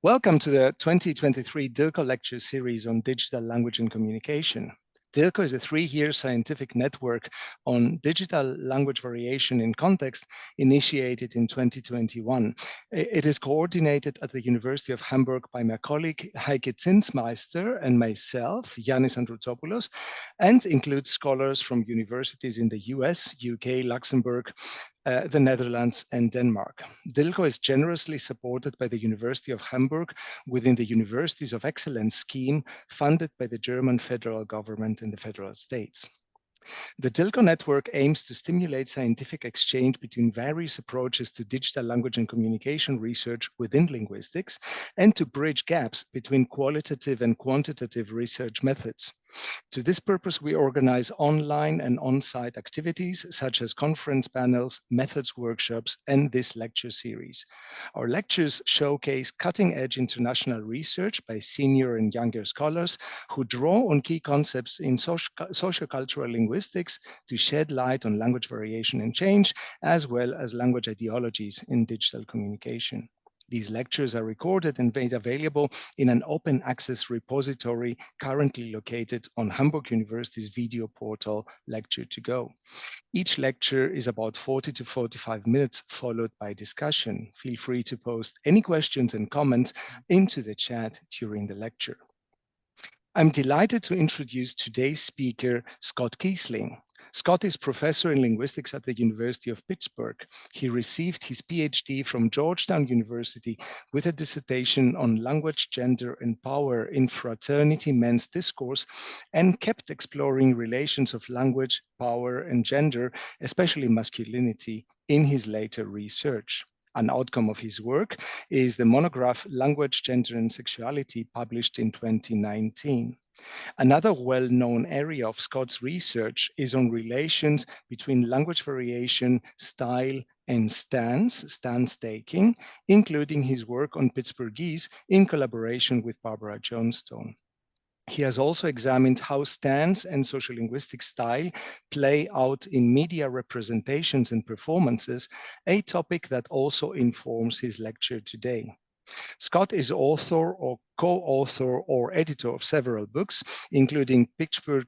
Welcome to the 2023 DiLCo Lecture Series on Digital Language and Communication. DiLCo is a 3-year scientific network on digital language variation in context initiated in 2021. It is coordinated at the University of Hamburg by my colleague Heike Zinsmeister and myself, Yannis Androutsopoulos, and includes scholars from universities in the US, UK, Luxembourg, the Netherlands and Denmark. DiLCo is generously supported by the University of Hamburg within the Universities of Excellence scheme funded by the German federal government and the federal states. The DiLCo network aims to stimulate scientific exchange between various approaches to digital language and communication research within linguistics and to bridge gaps between qualitative and quantitative research methods. To this purpose, we organize online and on-site activities such as conference panels, methods workshops, and this lecture series. Our lectures showcase cutting-edge international research by senior and younger scholars who draw on key concepts in sociocultural linguistics to shed light on language variation and change, as well as language ideologies in digital communication. These lectures are recorded and made available in an open access repository currently located on Hamburg University's video portal Lecture2Go. Each lecture is about 40 to 45 minutes, followed by discussion. Feel free to post any questions and comments into the chat during the lecture. I'm delighted to introduce today's speaker, Scott Kiesling. Scott is professor in linguistics at the University of Pittsburgh. He received his PhD from Georgetown University with a dissertation on language, gender, and power in fraternity men's discourse, and kept exploring relations of language, power, and gender, especially masculinity, in his later research. An outcome of his work is the monograph Language, Gender, and Sexuality, published in 2019. Another well-known area of Scott's research is on relations between language variation, style, and stance taking, including his work on Pittsburghese in collaboration with Barbara Johnstone. He has also examined how stance and sociolinguistic style play out in media representations and performances, a topic that also informs his lecture today. Scott is author or co-author or editor of several books, including Pittsburgh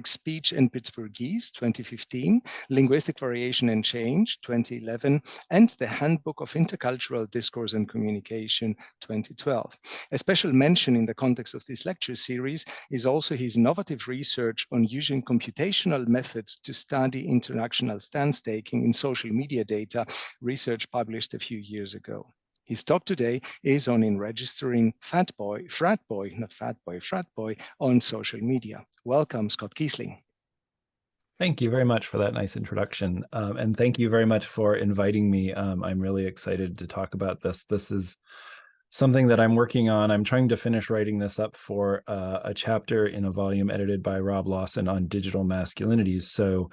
Speech and Pittsburghese, 2015, Linguistic Variation and Change, 2011, and The Handbook of Intercultural Discourse and Communication, 2012. A special mention in the context of this lecture series is also his innovative research on using computational methods to study international stance taking in social media data, research published a few years ago. His talk today is on Enregistering Frat Boy on social media. Welcome, Scott Kiesling. Thank you very much for that nice introduction. And thank you very much for inviting me. I'm really excited to talk about this. This is something that I'm working on. I'm trying to finish writing this up for a chapter in a volume edited by Rob Lawson on digital masculinities. So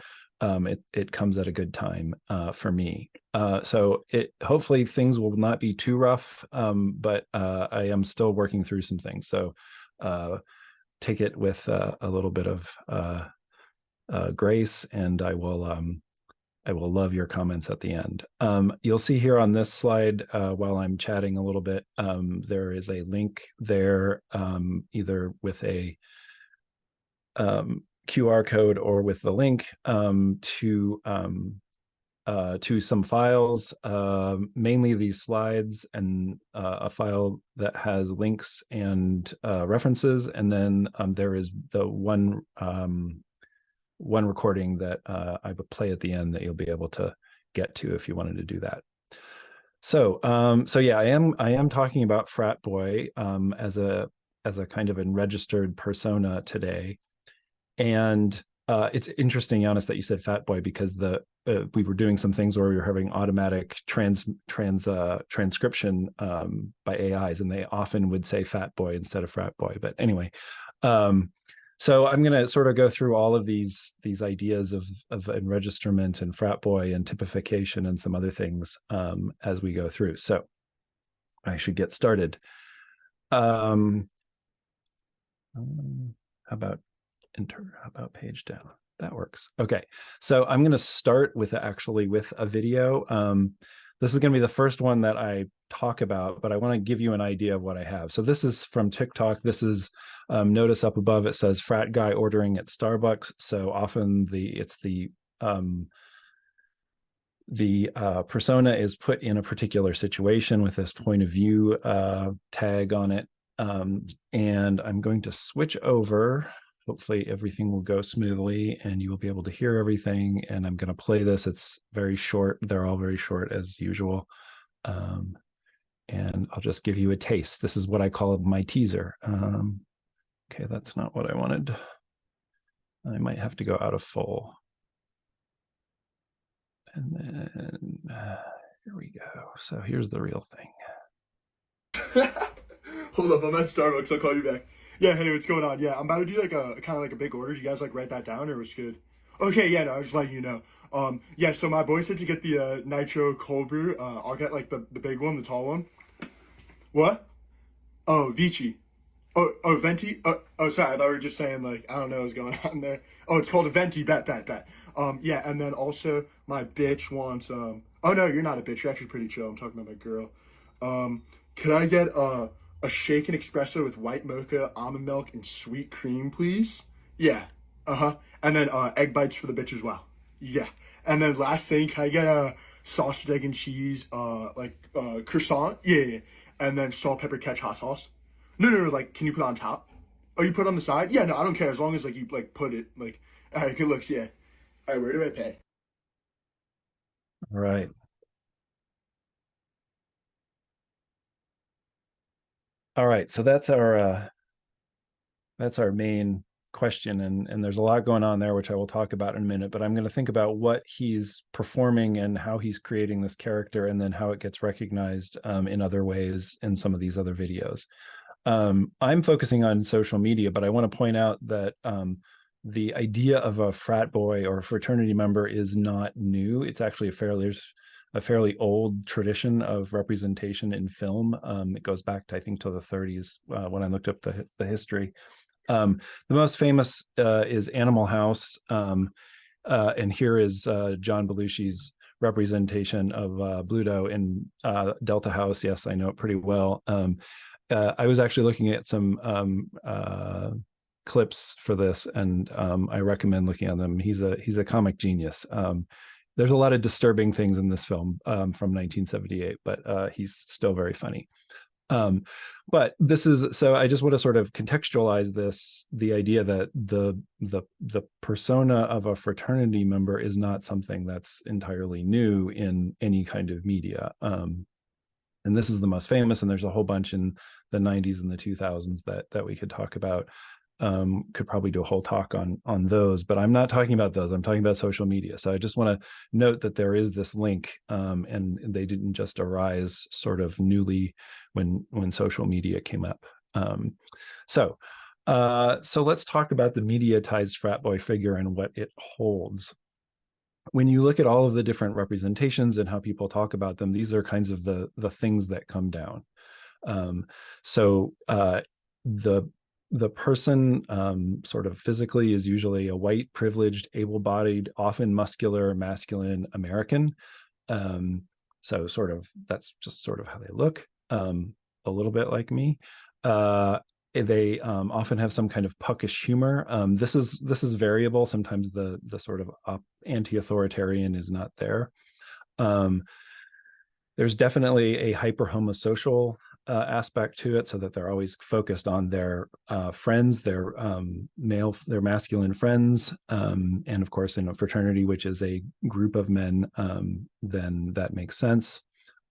it comes at a good time for me. So hopefully things will not be too rough, but I am still working through some things. So take it with a little bit of grace, and I will love your comments at the end. You'll see here on this slide, while I'm chatting a little bit, there is a link there, either with a QR code or with the link to some files, mainly these slides, and a file that has links and references, and then there is the one recording that I would play at the end that you'll be able to get to if you wanted to do that. So yeah, I am talking about Frat Boy as a kind of enregistered persona today. And it's interesting, Yannis, that you said Fat Boy, because we were doing some things where we were having automatic transcription by AIs, and they often would say Fat Boy instead of Frat Boy. But anyway, so I'm going to sort of go through all of these ideas of enregisterment and Frat Boy and typification and some other things as we go through. So I should get started. How about page down? That works. Okay, so I'm going to start with a video. this is going to be the first one that I talk about, but I want to give you an idea of what I have. So this is from TikTok. This is, notice up above, it says frat guy ordering at Starbucks. So often it's the persona is put in a particular situation with this point of view tag on it. And I'm going to switch over. Hopefully everything will go smoothly and you will be able to hear everything. And I'm going to play this. It's very short. They're all very short as usual. And I'll just give you a taste. This is what I call my teaser. Okay, that's not what I wanted. I might have to go out of full. And then here we go. So here's the real thing. Hold up, I'm at Starbucks. I'll call you back. Yeah, hey, what's going on? Yeah, I'm about to do like a kind of like a big order. Did you guys like write that down, or was good? Okay, yeah, no, I was just letting you know. Yeah, so my boy said to get the nitro cold brew. I'll get like the big one, the tall one. What? Oh, Vici. Oh, Venti. Oh, sorry, I thought we were just saying like I don't know what's going on there. Oh, it's called a Venti. Bet. Yeah, and then also my bitch wants. Oh no, you're not a bitch. You're actually pretty chill. I'm talking about my girl. Could I get a shaken espresso with white mocha, almond milk, and sweet cream, please? Yeah. And then egg bites for the bitch as well. Yeah. And then last thing, can I get a sausage, egg, and cheese, croissant? Yeah. And then salt, pepper, ketchup, hot sauce. No, like, can you put it on top? Oh, you put it on the side? Yeah, no, I don't care, as long as, like, you, like, put it, like, all right, good looks, yeah. All right, where do I pay? All right. All right, so that's our main question, and there's a lot going on there, which I will talk about in a minute, but I'm going to think about what he's performing and how he's creating this character, and then how it gets recognized in other ways in some of these other videos. I'm focusing on social media, but I want to point out that the idea of a frat boy or a fraternity member is not new. It's actually a fairly old tradition of representation in film. It goes back to, I think, to the 30s when I looked up the history. The most famous is Animal House. And here is John Belushi's representation of Bluto in Delta House. Yes, I know it pretty well. I was actually looking at some clips for this, and I recommend looking at them. He's a comic genius. There's a lot of disturbing things in this film from 1978, but he's still very funny. But this is, so I just want to sort of contextualize the idea that the persona of a fraternity member is not something that's entirely new in any kind of media. And this is the most famous, and there's a whole bunch in the 90s and the 2000s that we could talk about. Could probably do a whole talk on those, but I'm not talking about those. I'm talking about social media. So I just want to note that there is this link, and they didn't just arise sort of newly when social media came up. So let's talk about the mediatized frat boy figure and what it holds. When you look at all of the different representations and how people talk about them, these are kinds of the things that come down. The person sort of physically is usually a white, privileged, able-bodied, often muscular, masculine American. So sort of that's just sort of how they look, a little bit like me. They often have some kind of puckish humor. This is variable. Sometimes the sort of anti-authoritarian is not there. There's definitely a hyper-homosocial aspect to it, so that they're always focused on their friends, their masculine friends, and of course in a fraternity, which is a group of men, then that makes sense.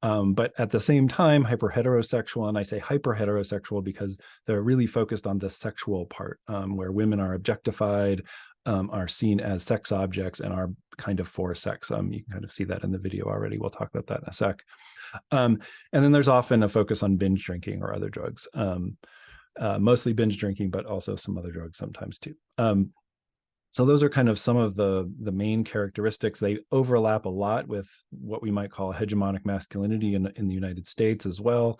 But at the same time, hyper-heterosexual, and I say hyper-heterosexual because they're really focused on the sexual part, where women are objectified, are seen as sex objects, and are kind of for sex. You can kind of see that in the video already. We'll talk about that in a sec. And then there's often a focus on binge drinking or other drugs, mostly binge drinking, but also some other drugs sometimes too. So those are kind of some of the main characteristics. They overlap a lot with what we might call hegemonic masculinity in the United States as well,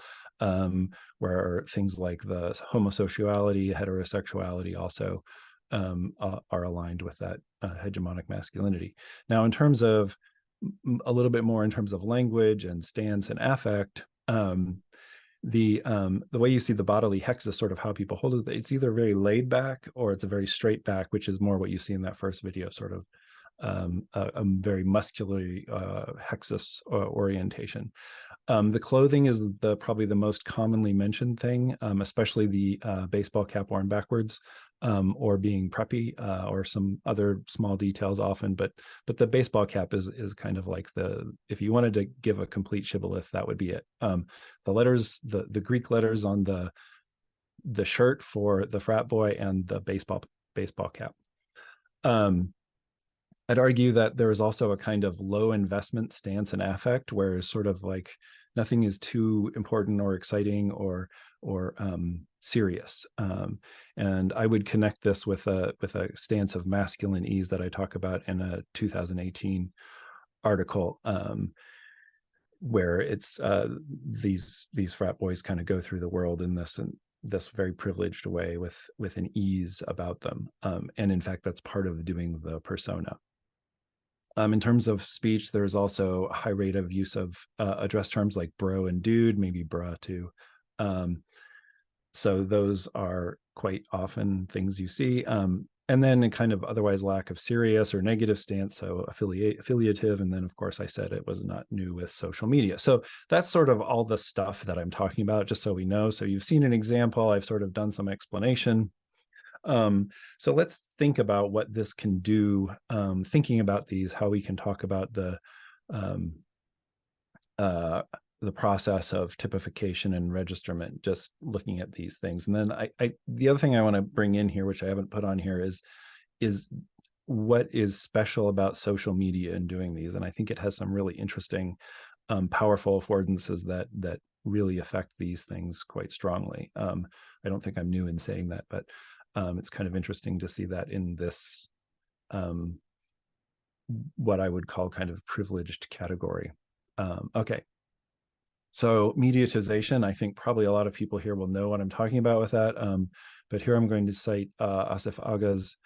where things like the homosexuality, heterosexuality also are aligned with that hegemonic masculinity. Now, in terms of a little bit more in terms of language and stance and affect. The way you see the bodily hex is sort of how people hold it. It's either very laid back or it's a very straight back, which is more what you see in that first video, sort of a very muscularly hexus orientation. The clothing is probably the most commonly mentioned thing, especially the baseball cap worn backwards, or being preppy, or some other small details often. But the baseball cap is kind of like if you wanted to give a complete shibboleth, that would be it. The letters, the Greek letters on the shirt for the frat boy and the baseball cap. I'd argue that there is also a kind of low investment stance and affect, where sort of like nothing is too important or exciting or serious. And I would connect this with a stance of masculine ease that I talk about in a 2018 article, where it's these frat boys kind of go through the world in this very privileged way with an ease about them. And in fact, that's part of doing the persona. In terms of speech, there's also a high rate of use of address terms like bro and dude, maybe bruh too. So those are quite often things you see. And then a kind of otherwise lack of serious or negative stance, so affiliative. And then, of course, I said it was not new with social media. So that's sort of all the stuff that I'm talking about, just so we know. So you've seen an example. I've sort of done some explanation. So let's think about what this can do, thinking about these, how we can talk about the process of typification and registerment, just looking at these things. And then the other thing I want to bring in here, which I haven't put on here, is what is special about social media in doing these. And I think it has some really interesting, powerful affordances that really affect these things quite strongly. I don't think I'm new in saying that, but it's kind of interesting to see that in this, what I would call kind of privileged category. Okay. So mediatization, I think probably a lot of people here will know what I'm talking about with that. But here I'm going to cite Asif Aga's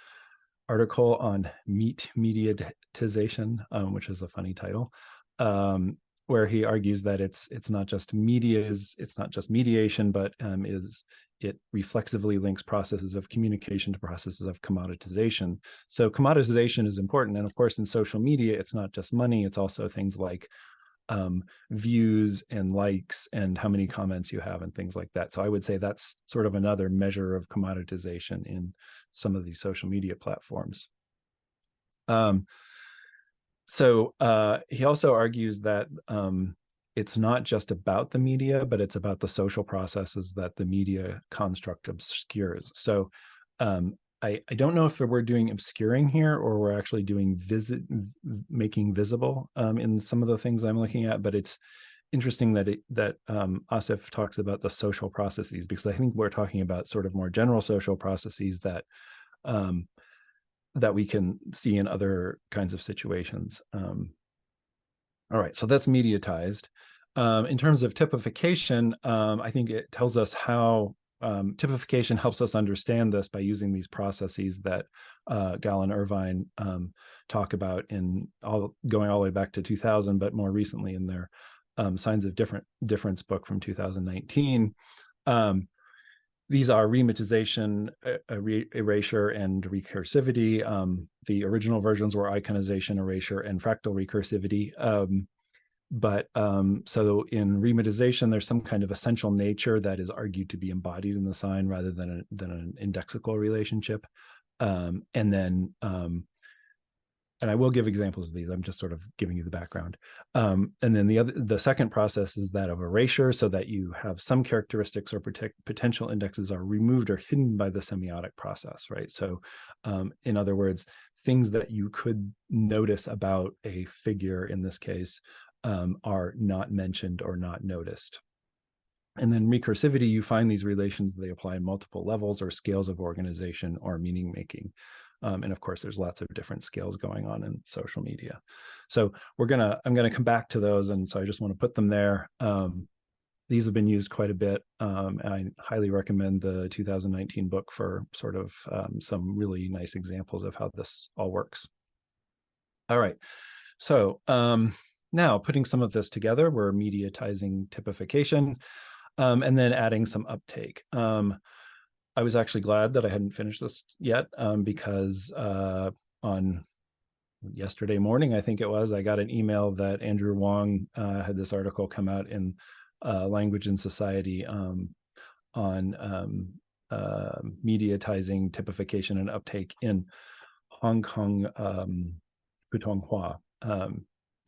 article on mediatization, which is a funny title, where he argues that it's not just it's not just mediation, but it reflexively links processes of communication to processes of commoditization. So commoditization is important. And of course, in social media, it's not just money, it's also things like views and likes and how many comments you have and things like that. So I would say that's sort of another measure of commoditization in some of these social media platforms. So he also argues that it's not just about the media, but it's about the social processes that the media construct obscures. So I don't know if we're doing obscuring here or we're actually doing making visible in some of the things I'm looking at, but it's interesting that Asif talks about the social processes, because I think we're talking about sort of more general social processes that that we can see in other kinds of situations. All right, so that's mediatized. In terms of typification, I think it tells us how typification helps us understand this by using these processes that Gall and Irvine talk about going all the way back to 2000, but more recently in their Signs of Difference book from 2019. These are rematization, erasure, and recursivity. The original versions were iconization, erasure, and fractal recursivity. So in rematization, there's some kind of essential nature that is argued to be embodied in the sign rather than an indexical relationship. And I will give examples of these. I'm just sort of giving you the background. And then the second process is that of erasure, so that you have some characteristics or potential indexes are removed or hidden by the semiotic process, right? So in other words, things that you could notice about a figure in this case are not mentioned or not noticed. And then recursivity, you find these relations, they apply in multiple levels or scales of organization or meaning making. And of course, there's lots of different scales going on in social media. So I'm gonna come back to those, and so I just want to put them there. These have been used quite a bit, and I highly recommend the 2019 book for sort of some really nice examples of how this all works. All right. So now putting some of this together, we're mediatizing typification and then adding some uptake. I was actually glad that I hadn't finished this yet because on yesterday morning, I think it was, I got an email that Andrew Wong had this article come out in Language and Society on mediatizing typification and uptake in Hong Kong Putonghua.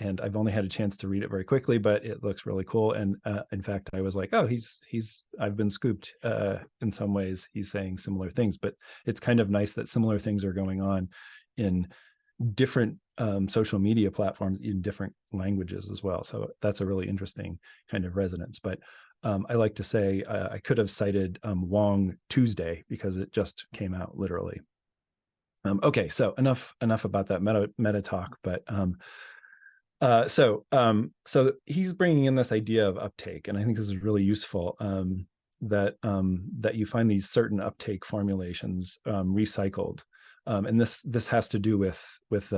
And I've only had a chance to read it very quickly, but it looks really cool. And in fact, I was like, oh, I've been scooped in some ways. He's saying similar things, but it's kind of nice that similar things are going on in different social media platforms in different languages as well. So that's a really interesting kind of resonance. But I like to say I could have cited Wong Tuesday because it just came out literally. Okay, so enough about that meta talk, but so he's bringing in this idea of uptake, and I think this is really useful. That you find these certain uptake formulations recycled, and this has to do with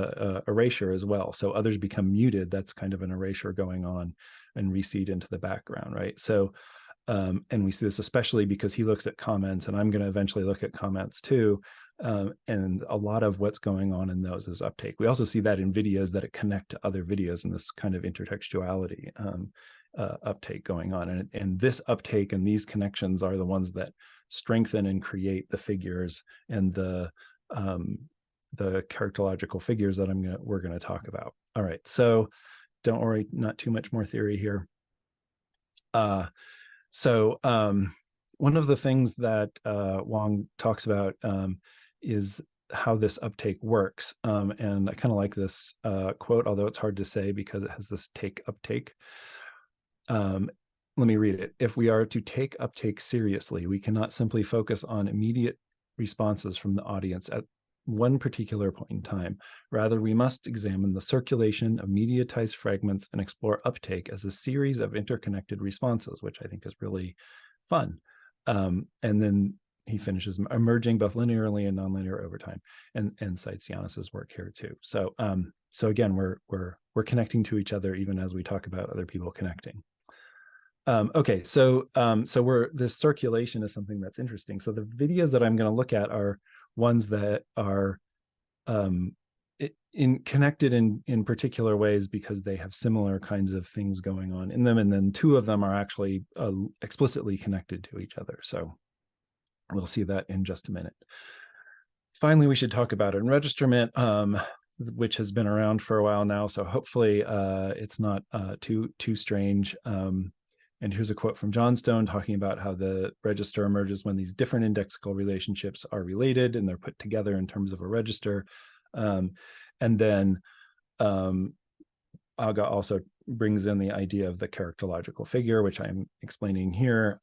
erasure as well. So others become muted. That's kind of an erasure going on, and recede into the background, right? So, and we see this especially because he looks at comments, and I'm going to eventually look at comments too. And a lot of what's going on in those is uptake. We also see that in videos that connect to other videos, and this kind of intertextuality uptake going on. And this uptake and these connections are the ones that strengthen and create the figures and the characterological figures that we're going to talk about. All right, so don't worry, not too much more theory here. So one of the things that Wong talks about is how this uptake works. And I kind of like this quote, although it's hard to say because it has this take uptake. Let me read it. If we are to take uptake seriously, we cannot simply focus on immediate responses from the audience at one particular point in time. Rather, we must examine the circulation of mediatized fragments and explore uptake as a series of interconnected responses, which I think is really fun. And then he finishes emerging both linearly and nonlinear over time, and cites Yannis's work here too. So so again, we're connecting to each other even as we talk about other people connecting. Okay, so this circulation is something that's interesting. So the videos that I'm going to look at are ones that are connected in particular ways because they have similar kinds of things going on in them, and then two of them are actually explicitly connected to each other. So we'll see that in just a minute. Finally, we should talk about enregisterment, which has been around for a while now. So hopefully it's not too strange. And here's a quote from Johnstone talking about how the register emerges when these different indexical relationships are related and they're put together in terms of a register. And then Aga also brings in the idea of the characterological figure, which I'm explaining here.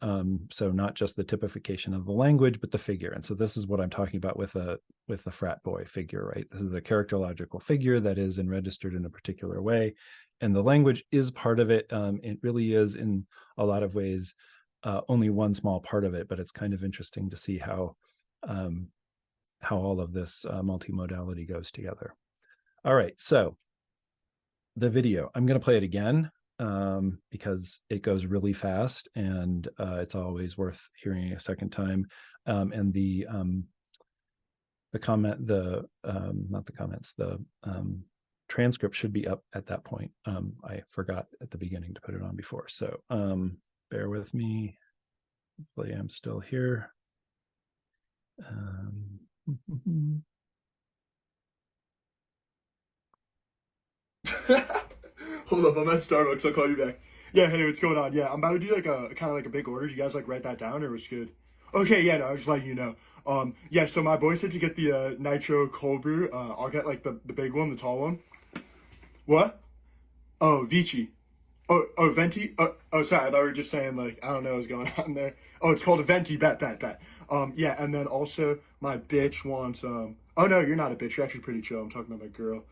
So not just the typification of the language, but the figure. And so this is what I'm talking about with the frat boy figure, right? This is a characterological figure that is enregistered in a particular way. And the language is part of it. It really is in a lot of ways only one small part of it, but it's kind of interesting to see how all of this multimodality goes together. All right, so the video, I'm going to play it again because it goes really fast and it's always worth hearing a second time. And the transcript should be up at that point. I forgot at the beginning to put it on before. So bear with me. Hopefully I'm still here. Hold up, I'm at Starbucks. I'll call you back. Yeah, hey, what's going on? Yeah, I'm about to do like a kind of like a big order. You guys like write that down, or was good? Okay, yeah, no, I was just letting you know. Yeah, so my boy said to get the nitro cold brew. I'll get like the big one, the tall one. What? Oh, Vici. Oh, Venti. Oh, sorry, I thought we were just saying like I don't know what's going on there. Oh, it's called a Venti. Bet. Yeah, and then also my bitch wants Oh no, you're not a bitch. You're actually pretty chill. I'm talking about my girl.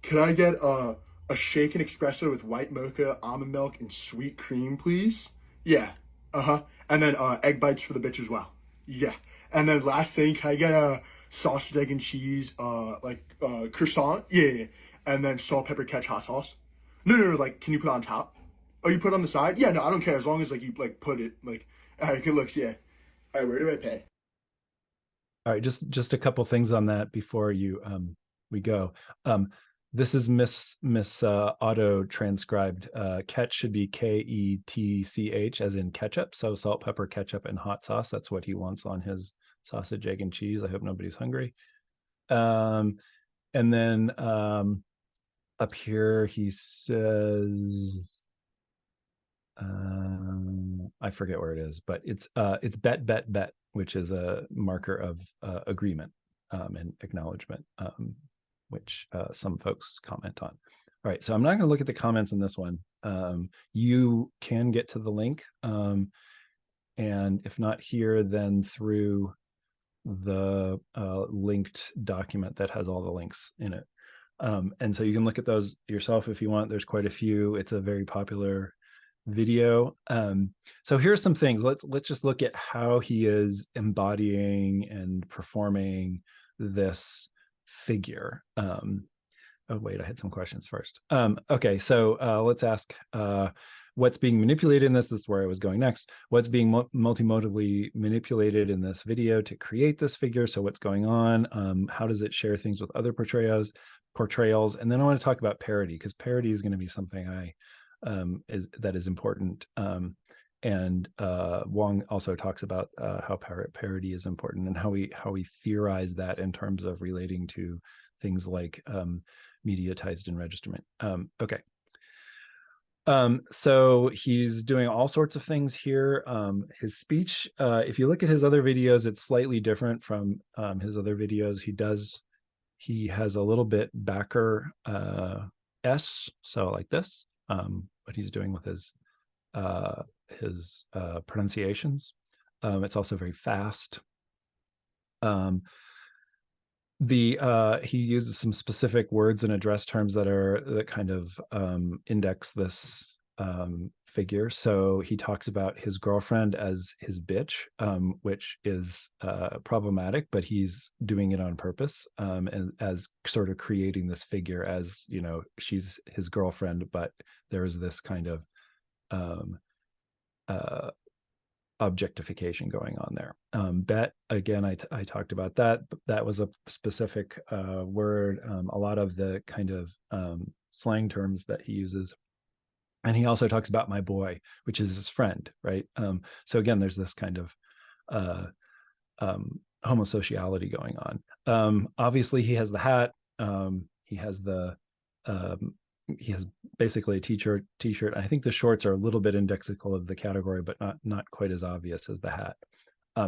Could I get a shaken espresso with white mocha, almond milk, and sweet cream, please? Yeah. And then egg bites for the bitch as well. Yeah. And then last thing, can I get a sausage, egg, and cheese, croissant? Yeah. and then salt, pepper, ketchup, hot sauce. No, like, can you put it on top? Oh, you put it on the side? Yeah, no, I don't care, as long as, like, you, like, put it, like, all right, good looks, yeah. All right, where do I pay? All right, just a couple things on that before you we go. This is Miss Auto transcribed. Ketch should be KETCH, as in ketchup. So salt, pepper, ketchup, and hot sauce. That's what he wants on his sausage, egg, and cheese. I hope nobody's hungry. And then up here he says, I forget where it is, but it's bet, which is a marker of agreement and acknowledgement, which some folks comment on. All right, so I'm not going to look at the comments on this one. You can get to the link, and if not here, then through the linked document that has all the links in it. And so you can look at those yourself if you want. There's quite a few. It's a very popular video. So here's some things. Let's just look at how he is embodying and performing this figure. Oh wait, I had some questions first. Okay, so let's ask what's being manipulated in this. This is where I was going next. What's being multimodally manipulated in this video to create this figure? So what's going on? How does it share things with other portrayals? And then I want to talk about parody, because parody is going to be something that is important. And Wong also talks about how parody is important and how we theorize that in terms of relating to things like mediatized enregistrement. Okay. So he's doing all sorts of things here. His speech, if you look at his other videos, it's slightly different from his other videos. He has a little bit backer S, so like this, what he's doing with his pronunciations. It's also very fast. He uses some specific words and address terms that kind of index this figure. So he talks about his girlfriend as his bitch, which is problematic, but he's doing it on purpose, and as sort of creating this figure as, you know, she's his girlfriend, but there is this kind of objectification going on there. Bet, again, I talked about that. That was a specific word. A lot of the kind of slang terms that he uses. And he also talks about my boy, which is his friend, right? So again, there's this kind of homosociality going on. Obviously, he has the hat. He has basically a t-shirt. I think the shorts are a little bit indexical of the category, but not quite as obvious as the hat.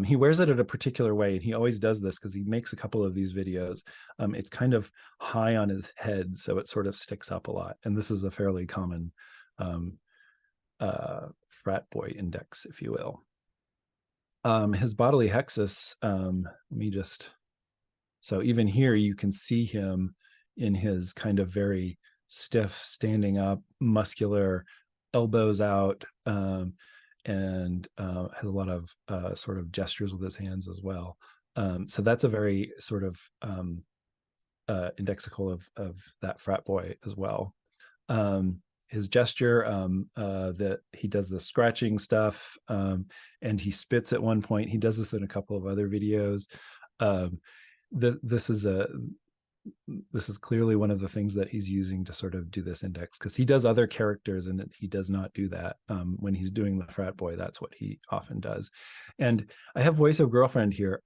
He wears it in a particular way, and he always does this because he makes a couple of these videos. It's kind of high on his head, so it sort of sticks up a lot. And this is a fairly common frat boy index, if you will. His bodily hexis, so even here you can see him in his kind of very stiff, standing up, muscular, elbows out, and has a lot of sort of gestures with his hands as well. So that's a very sort of indexical of that frat boy as well. His gesture, that he does the scratching stuff, and he spits at one point. He does this in a couple of other videos. This is clearly one of the things that he's using to sort of do this index, because he does other characters and he does not do that. When he's doing the frat boy, that's what he often does. And I have voice of girlfriend here.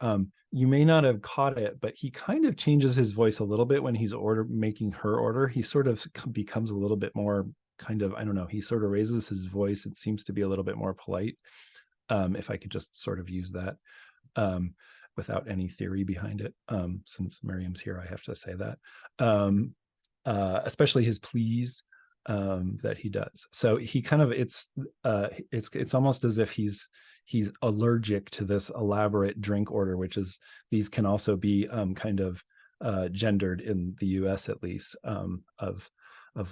You may not have caught it, but he kind of changes his voice a little bit when he's making her order. He sort of becomes a little bit more kind of, I don't know, he sort of raises his voice. It seems to be a little bit more polite. If I could just sort of use that. Without any theory behind it. Since Miriam's here, I have to say that. Especially his please that he does. So he kind of, it's almost as if he's allergic to this elaborate drink order, which is, these can also be kind of gendered in the US at least, of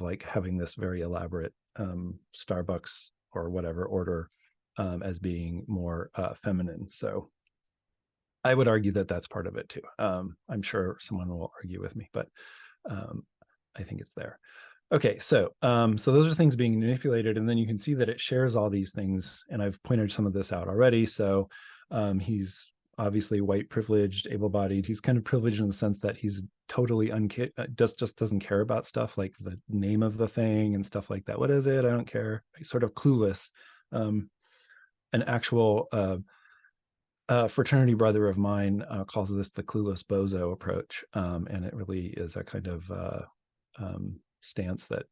like having this very elaborate Starbucks or whatever order as being more feminine. So I would argue that that's part of it too. I'm sure someone will argue with me, but I think it's there. Okay, so so those are things being manipulated, and then you can see that it shares all these things, and I've pointed some of this out already. So he's obviously white, privileged, able-bodied. He's kind of privileged in the sense that he's totally just doesn't care about stuff like the name of the thing and stuff like that. What is it? I don't care. He's sort of clueless. An actual fraternity brother of mine calls this the clueless bozo approach, and it really is a kind of stance that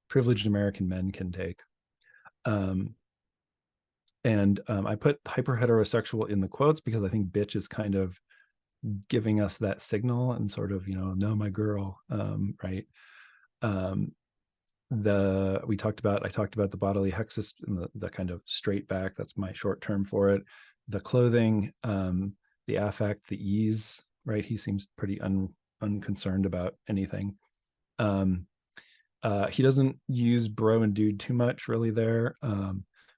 privileged American men can take. And I put hyper-heterosexual in the quotes because I think bitch is kind of giving us that signal and sort of, no, my girl, right? I talked about the bodily hexis and the kind of straight back. That's my short term for it. The clothing, the affect, the ease, right? He seems pretty unconcerned about anything. He doesn't use bro and dude too much really there,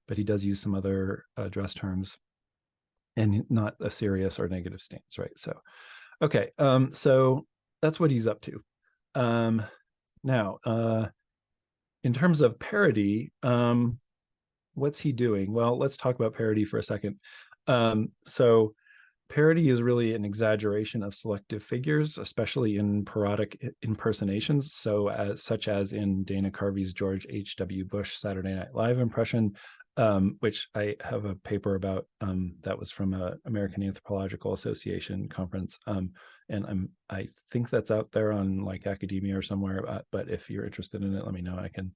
but he does use some other dress terms, and not a serious or negative stance, right? So, okay, so that's what he's up to. Now, in terms of parody, what's he doing? Well, let's talk about parody for a second. So parody is really an exaggeration of selective figures, especially in parodic impersonations. So such as in Dana Carvey's George H.W. Bush Saturday Night Live impression, which I have a paper about that was from a American Anthropological Association conference. And I think that's out there on like academia or somewhere, but if you're interested in it, let me know. I can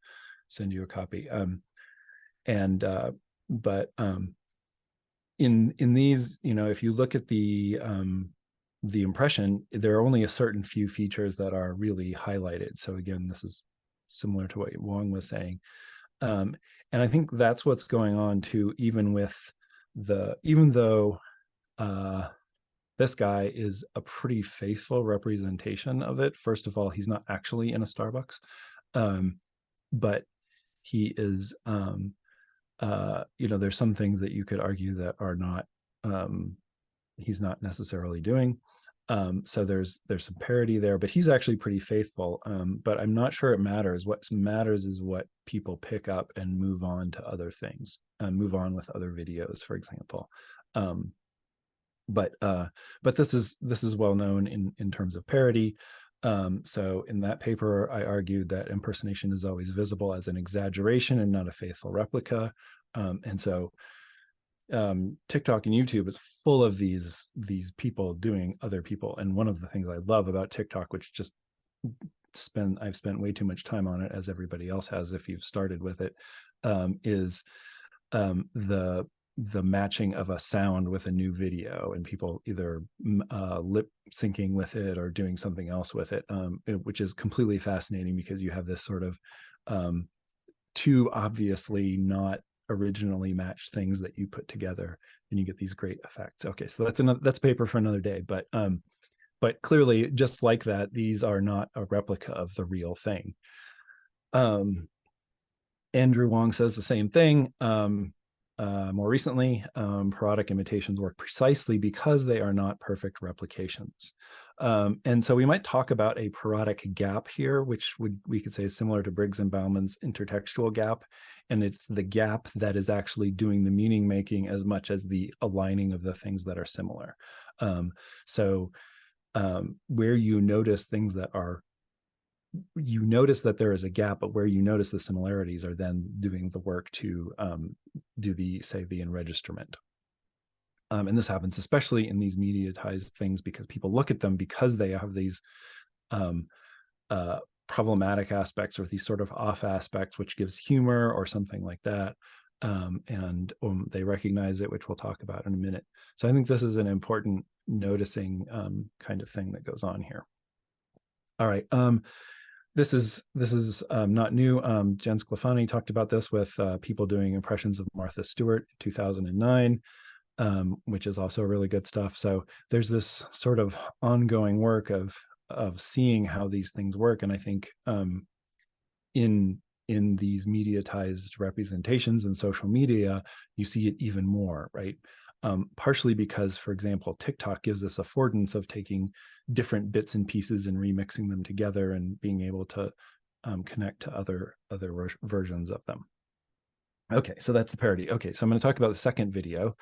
send you a copy. In these, if you look at the impression, there are only a certain few features that are really highlighted. So again, this is similar to what Wong was saying. And I think that's what's going on too, even though this guy is a pretty faithful representation of it. First of all, he's not actually in a Starbucks, but he is, there's some things that you could argue that are not, he's not necessarily doing. So there's some parody there, but he's actually pretty faithful. But I'm not sure it matters. What matters is what people pick up and move on to other things, move on with other videos, for example. But this is well known in terms of parody. So in that paper, I argued that impersonation is always visible as an exaggeration and not a faithful replica. And so TikTok and YouTube is full of these people doing other people. And one of the things I love about TikTok, which just I've spent way too much time on it, as everybody else has if you've started with it, is the matching of a sound with a new video, and people either lip syncing with it or doing something else with it, which is completely fascinating because you have this sort of two obviously not originally matched things that you put together, and you get these great effects. Okay, so that's paper for another day, but clearly, just like that, these are not a replica of the real thing. Andrew Wong says the same thing. More recently, parodic imitations work precisely because they are not perfect replications. And so we might talk about a parodic gap here, which we could say is similar to Briggs and Bauman's intertextual gap. And it's the gap that is actually doing the meaning making as much as the aligning of the things that are similar. Where you notice things that are, you notice that there is a gap, but where you notice the similarities are then doing the work to do the enregisterment. And this happens especially in these mediatized things because people look at them because they have these problematic aspects or these sort of off aspects, which gives humor or something like that. And they recognize it, which we'll talk about in a minute. So I think this is an important noticing kind of thing that goes on here. All right. This is not new. Jen Sclafani talked about this with people doing impressions of Martha Stewart in 2009, which is also really good stuff. So there's this sort of ongoing work of seeing how these things work. And I think in in these mediatized representations in social media, you see it even more, right? Partially because, for example, TikTok gives us affordance of taking different bits and pieces and remixing them together and being able to connect to other versions of them. Okay, so that's the parody. Okay, so I'm going to talk about the second video,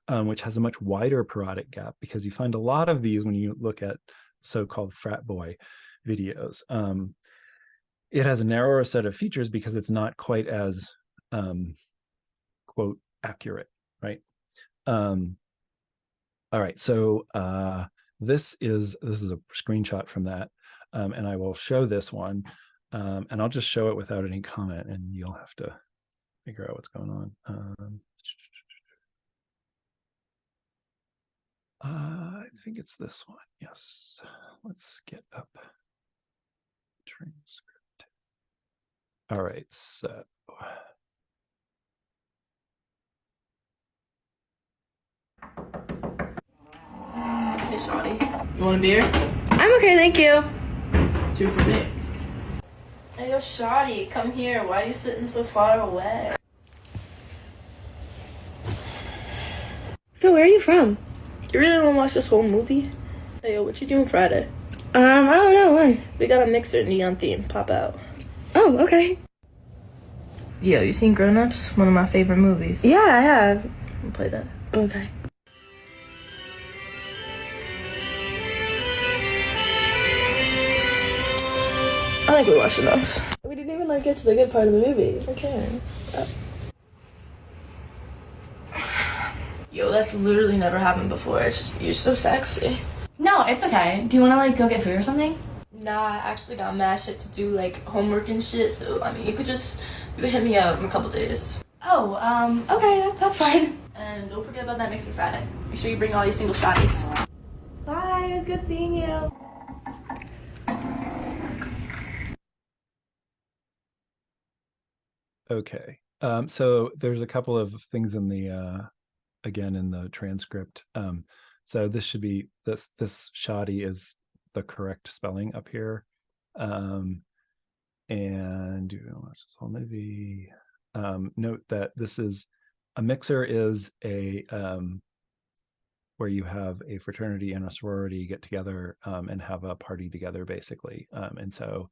which has a much wider parodic gap, because you find a lot of these when you look at so-called frat boy videos. It has a narrower set of features because it's not quite as quote accurate, right? All right, so this is a screenshot from that, and I will show this one, and I'll just show it without any comment, and you'll have to figure out what's going on. I think it's this one. Yes, let's get up transcript. All right, so Hey, shawty. You want a beer? I'm okay, thank you. 2 for me. Hey, yo, shawty, come here. Why are you sitting so far away? So where are you from? You really want to watch this whole movie? Hey, yo, what you doing Friday? I don't know, when? We got a mixer neon theme. Pop out. Oh, okay. Yo, you seen Grown Ups? One of my favorite movies. Yeah, I have. We'll play that. Okay. I think we watched enough. We didn't even get to the good part of the movie. Okay. Yo, that's literally never happened before. It's just, you're so sexy. No, it's okay. Do you want to go get food or something? Nah, I actually got mad shit to do, homework and shit, so, I mean, you could hit me up in a couple days. Oh, okay, that's fine. And don't forget about that mixer Friday. Make sure you bring all your single shotties. Bye, it was good seeing you. okay, so there's a couple of things in the again in the transcript. So this should be this shoddy is the correct spelling up here. And you can watch this whole movie. Note that this is a mixer is a where you have a fraternity and a sorority get together and have a party together, basically. And so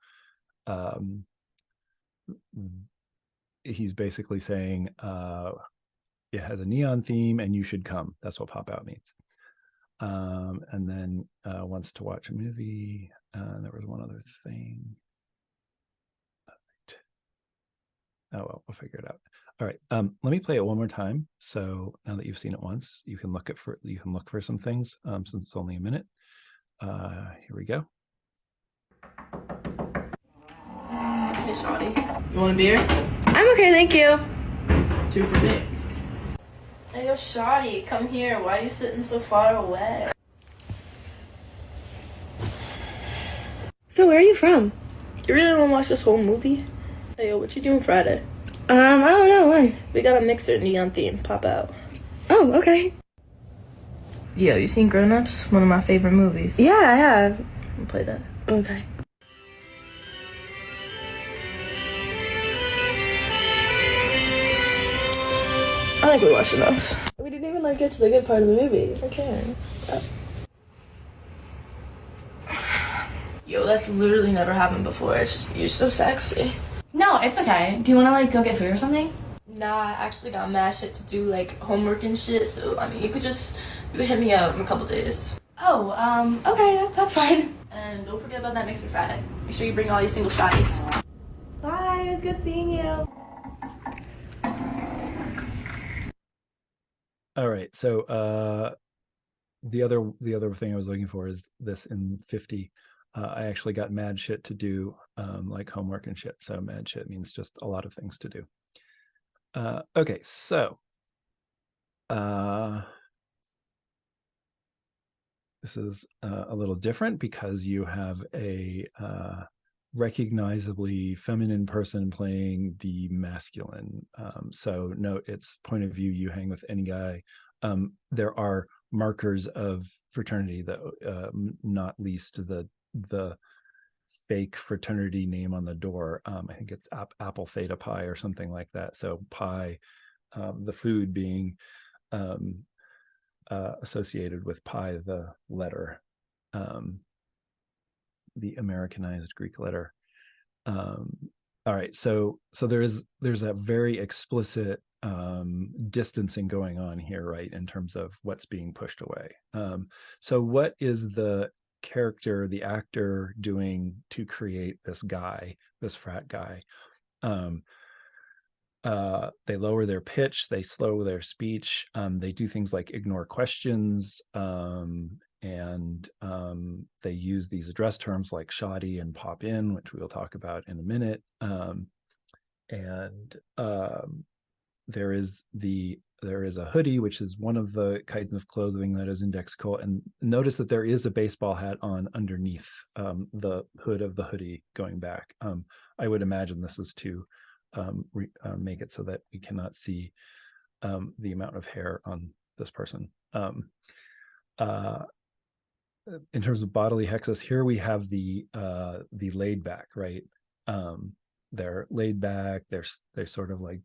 he's basically saying it has a neon theme and you should come. That's what pop out means. And then wants to watch a movie. There was one other thing. Oh, well, we'll figure it out. All right, let me play it one more time. So now that you've seen it once, you can look for some things since it's only a minute. Here we go. Hey, shawty. You want a beer? I'm okay, thank you. 2 for me. Hey, yo, shawty, come here. Why are you sitting so far away? So where are you from? You really want to watch this whole movie? Hey, yo, what you doing Friday? I don't know, when? We got a mixer neon theme. Pop out. Oh, okay. Yo, you seen Grown Ups? One of my favorite movies. Yeah, I have. We'll play that. Okay. I think we watched enough. We didn't even get to the good part of the movie. Okay. Yo, that's literally never happened before. It's just, you're so sexy. No, it's okay. Do you want to go get food or something? Nah, I actually got mad shit to do, homework and shit, so, I mean, you could hit me up in a couple days. Oh, okay, that's fine. And don't forget about that mixer Friday. Make sure you bring all your single shotties. Bye, it was good seeing you. All right, so the other thing I was looking for is this in 50. I actually got mad shit to do, like homework and shit. So mad shit means just a lot of things to do. Okay, so this is a little different because you have a recognizably feminine person playing the masculine. So note it's point of view, you hang with any guy. There are markers of fraternity, that not least the fake fraternity name on the door. I think it's Apple Theta Pi or something like that. So pi, the food being associated with pi, the letter, the Americanized Greek letter. All right, so there's a very explicit distancing going on here, right, in terms of what's being pushed away. So what is the character, the actor, doing to create this guy, this frat guy? They lower their pitch, they slow their speech, they do things like ignore questions, and they use these address terms like shoddy and pop in, which we'll talk about in a minute. There is a hoodie, which is one of the kinds of clothing that is indexical. And notice that there is a baseball hat on underneath the hood of the hoodie going back. I would imagine this is to make it so that we cannot see the amount of hair on this person. In terms of bodily hexes, here we have the laid back, right? They're laid back. They sort of like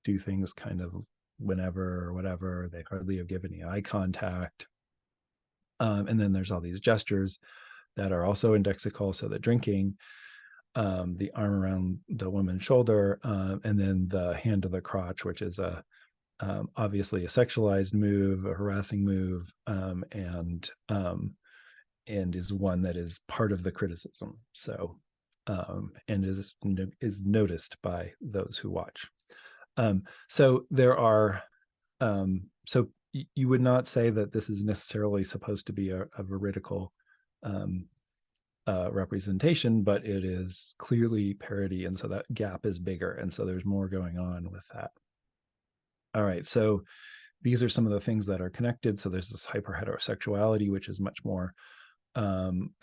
do things kind of whenever or whatever. They hardly give any eye contact. And then there's all these gestures that are also indexical. So the drinking, the arm around the woman's shoulder, and then the hand to the crotch, which is obviously a sexualized move, a harassing move, and is one that is part of the criticism. So and is noticed by those who watch. So there are, so you would not say that this is necessarily supposed to be a veridical representation, but it is clearly parody, and so that gap is bigger, and so there's more going on with that. All right, so these are some of the things that are connected. So there's this hyperheterosexuality, which is much more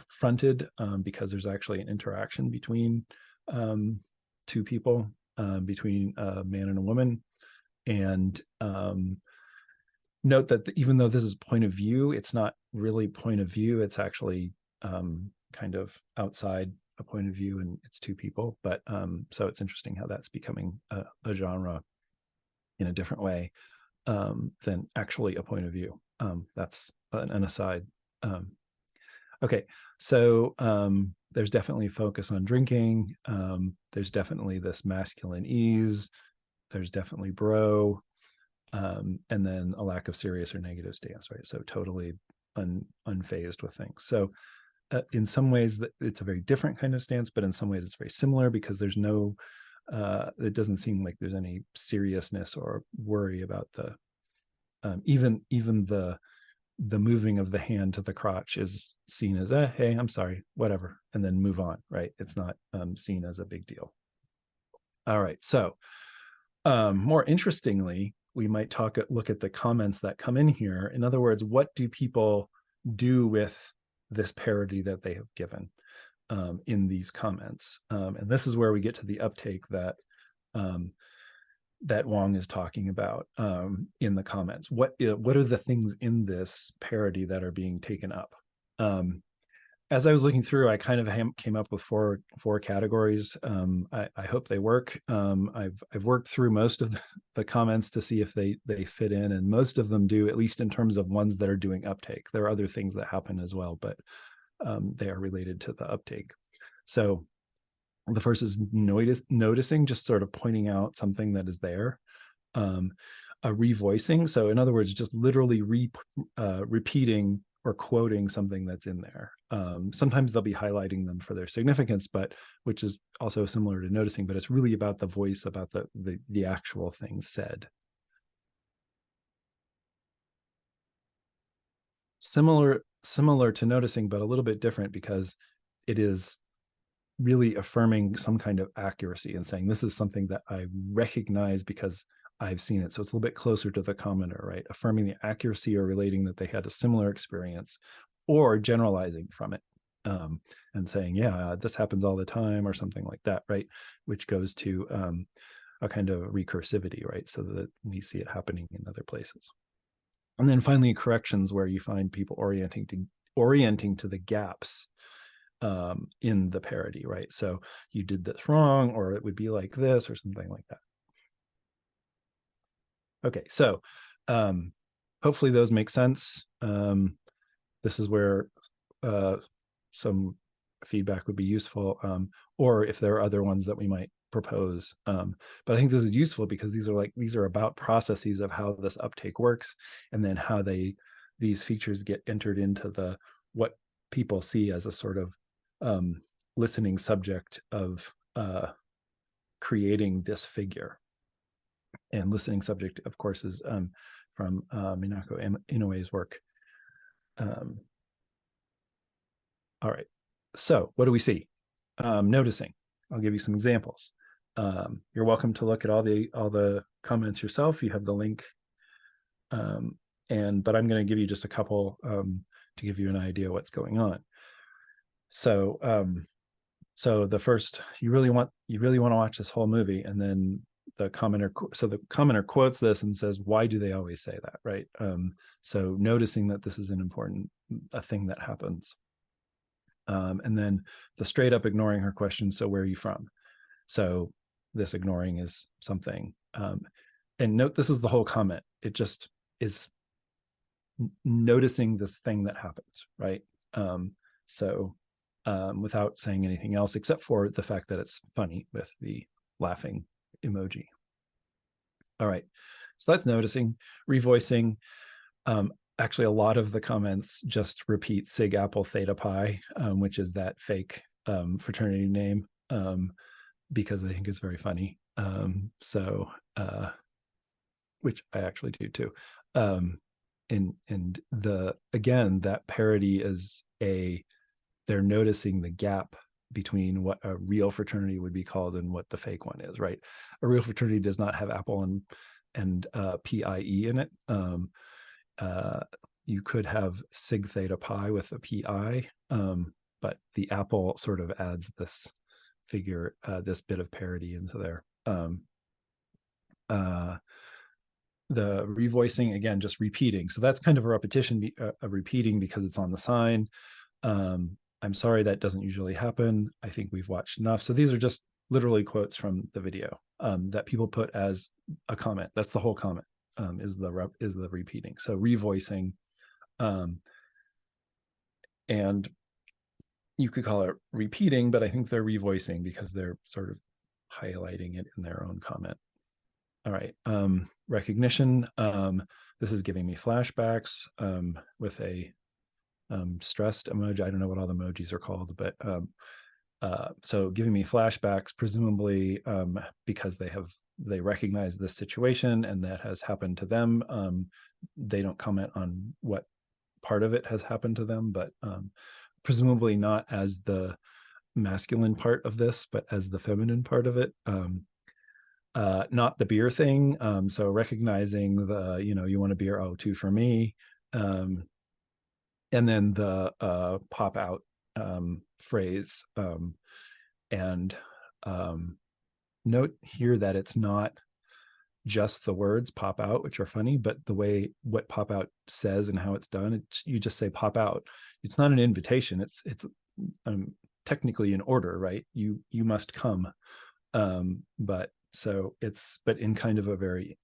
fronted because there's actually an interaction between two people, between a man and a woman. And note that even though this is point of view, it's not really point of view. It's actually kind of outside a point of view, and it's two people. But so it's interesting how that's becoming a genre in a different way than actually a point of view. That's an aside. Okay, so there's definitely focus on drinking. There's definitely this masculine ease. There's definitely bro, and then a lack of serious or negative stance, right? So totally unfazed with things. So in some ways, it's a very different kind of stance, but in some ways it's very similar because there's no, it doesn't seem like there's any seriousness or worry about the, even the moving of the hand to the crotch is seen as hey, I'm sorry, whatever, and then move on, right? It's not seen as a big deal. All right, so more interestingly, we might look at the comments that come in here. In other words, what do people do with this parody that they have given in these comments? And this is where we get to the uptake that that Wong is talking about in the comments. What are the things in this parody that are being taken up? As I was looking through, I kind of came up with four categories. I hope they work. I've worked through most of the comments to see if they fit in, and most of them do, at least in terms of ones that are doing uptake. There are other things that happen as well, but they are related to the uptake. So the first is noticing, just sort of pointing out something that is there. A revoicing, so in other words, just literally repeating or quoting something that's in there. Sometimes they'll be highlighting them for their significance, but which is also similar to noticing, but it's really about the voice, about the actual thing said. Similar to noticing, but a little bit different because it is really affirming some kind of accuracy and saying, this is something that I recognize because I've seen it. So it's a little bit closer to the commenter, right? Affirming the accuracy or relating that they had a similar experience, or generalizing from it and saying, yeah, this happens all the time or something like that, right? Which goes to a kind of recursivity, right? So that we see it happening in other places. And then finally, corrections, where you find people orienting to the gaps in the parody, right? So you did this wrong, or it would be like this, or something like that. Okay, so hopefully those make sense. This is where some feedback would be useful, or if there are other ones that we might propose. But I think this is useful because these are about processes of how this uptake works, and then how these features get entered into what people see as a sort of listening subject of creating this figure. And listening subject, of course, is from Minako Inoue's work. All right, so what do we see? Noticing. I'll give you some examples. You're welcome to look at all the comments yourself. You have the link, but I'm going to give you just a couple to give you an idea what's going on. So, so the first, you really want to watch this whole movie, and then the commenter quotes this and says, why do they always say that, right? So noticing that this is an important thing that happens. And then the straight up ignoring her question, so where are you from? So this ignoring is something. And note, this is the whole comment. It just is noticing this thing that happens, right? Without saying anything else, except for the fact that it's funny with the laughing emoji. All right, so that's noticing. Revoicing. Actually, a lot of the comments just repeat Sig Apple Theta Pi, which is that fake fraternity name, because they think it's very funny. Which I actually do too. And again, that parody is they're noticing the gap between what a real fraternity would be called and what the fake one is, right? A real fraternity does not have Apple and PIE in it. You could have Sig Theta Pi with a PI, but the Apple sort of adds this figure, this bit of parody into there. The revoicing, again, just repeating. So that's kind of a repetition, a repeating because it's on the sign. I'm sorry, that doesn't usually happen. I think we've watched enough. So these are just literally quotes from the video that people put as a comment. That's the whole comment, is the repeating. So revoicing, and you could call it repeating, but I think they're revoicing because they're sort of highlighting it in their own comment. All right, recognition. This is giving me flashbacks with a stressed emoji. I don't know what all the emojis are called, but so giving me flashbacks, presumably because they recognize this situation and that has happened to them. They don't comment on what part of it has happened to them, but presumably not as the masculine part of this, but as the feminine part of it. Not the beer thing. So recognizing you want a beer, oh, two for me. And then the pop out phrase. And note here that it's not just the words pop out, which are funny, but the way what pop out says and how it's done, you just say pop out. It's not an invitation. It's technically an order, right? You must come. But in kind of a very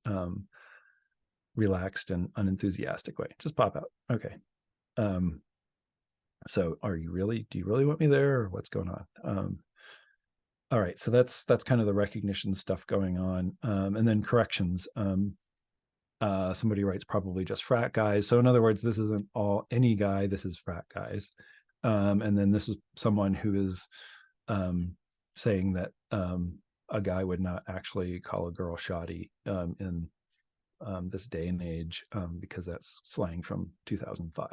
relaxed and unenthusiastic way. Just pop out. Okay. So do you really want me there, or what's going on? All right, so that's kind of the recognition stuff going on. And then corrections. Somebody writes probably just frat guys. So in other words, this isn't any guy, this is frat guys. And then this is someone who is saying that a guy would not actually call a girl shoddy in this day and age, because that's slang from 2005.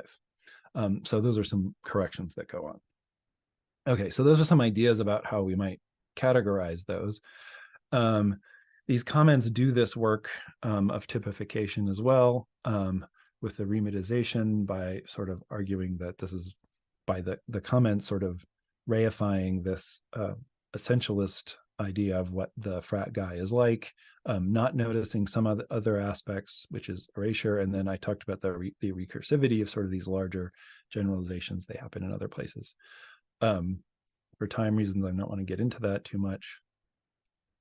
So those are some corrections that go on. Okay, so those are some ideas about how we might categorize those. These comments do this work of typification as well, with the remedization, by sort of arguing that this is, by the comments sort of reifying this essentialist idea of what the frat guy is like, not noticing some other aspects, which is erasure. And then I talked about the recursivity of sort of these larger generalizations. They happen in other places. For time reasons, I don't want to get into that too much,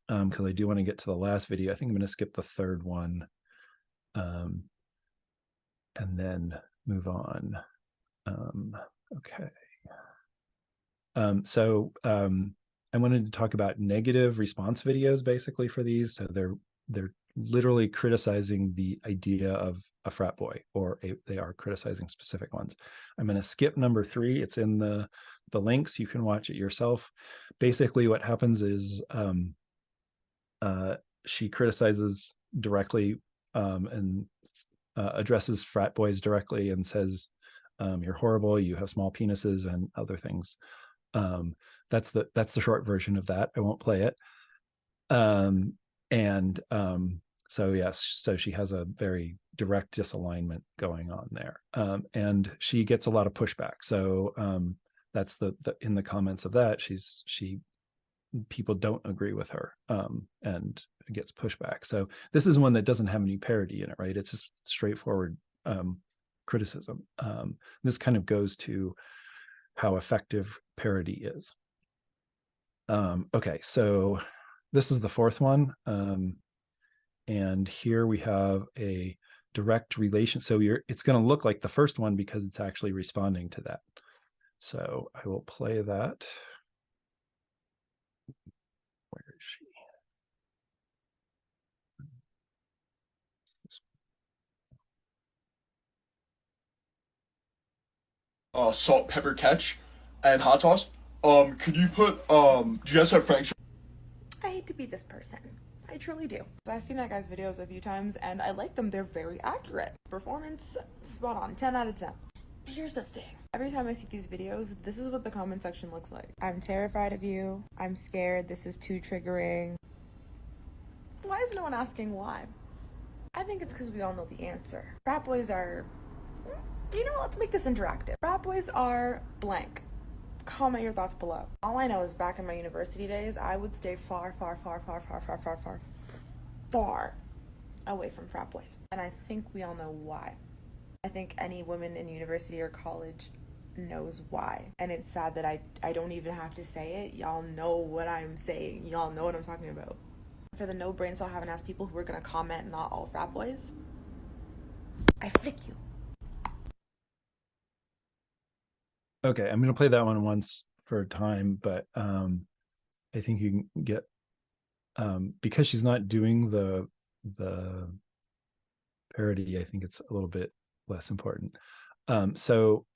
because I do want to get to the last video. I think I'm going to skip the third one, and then move on. Okay. So I wanted to talk about negative response videos basically for these. So they're literally criticizing the idea of a frat boy, or they are criticizing specific ones. I'm going to skip number 3. It's in the links. You can watch it yourself. Basically what happens is she criticizes directly and addresses frat boys directly and says, you're horrible, you have small penises, and other things. That's the short version of that. I won't play it. So yes, so she has a very direct disalignment going on there, and she gets a lot of pushback. So that's the in the comments of that, people don't agree with her, and gets pushback. So this is one that doesn't have any parody in it, right? It's just straightforward criticism. This kind of goes to how effective parody is. Okay, so this is the fourth one. And here we have a direct relation. So it's going to look like the first one because it's actually responding to that. So I will play that. Where is she? Salt, pepper, ketch, and hot sauce. Could you put, do you guys have Frank's? I hate to be this person. I truly do. I've seen that guy's videos a few times and I like them. They're very accurate. Performance, spot on, 10 out of 10. Here's the thing. Every time I see these videos, this is what the comment section looks like. I'm terrified of you. I'm scared. This is too triggering. Why is no one asking why? I think it's because we all know the answer. Frat boys are, you know, let's make this interactive. Frat boys are blank. Comment your thoughts below. All I know is back in my university days, I would stay far away from frat boys. And I think we all know why. I think any woman in university or college knows why. And it's sad that I don't even have to say it. Y'all know what I'm saying. Y'all know what I'm talking about. For the no brain cell having ass people who are gonna comment not all frat boys, I flick you. Okay, I'm going to play that one once for time, but I think you can get, because she's not doing the parody, I think it's a little bit less important. So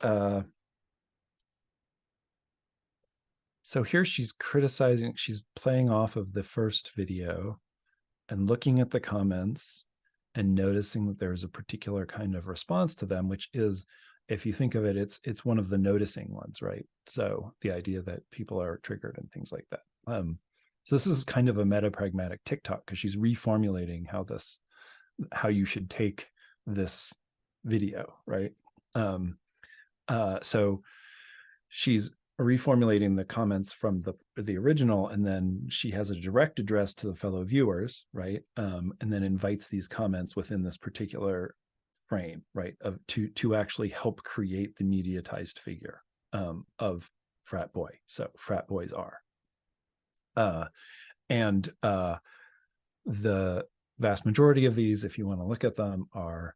here she's criticizing, she's playing off of the first video and looking at the comments and noticing that there's a particular kind of response to them, which is, if you think of it, it's one of the noticing ones, right? So the idea that people are triggered and things like that. So this is kind of a meta-pragmatic TikTok, because she's reformulating how you should take this video, right? So she's reformulating the comments from the original, and then she has a direct address to the fellow viewers, right? And then invites these comments within this particular frame, right, to actually help create the mediatized figure of frat boy. So frat boys are, and the vast majority of these, if you want to look at them, are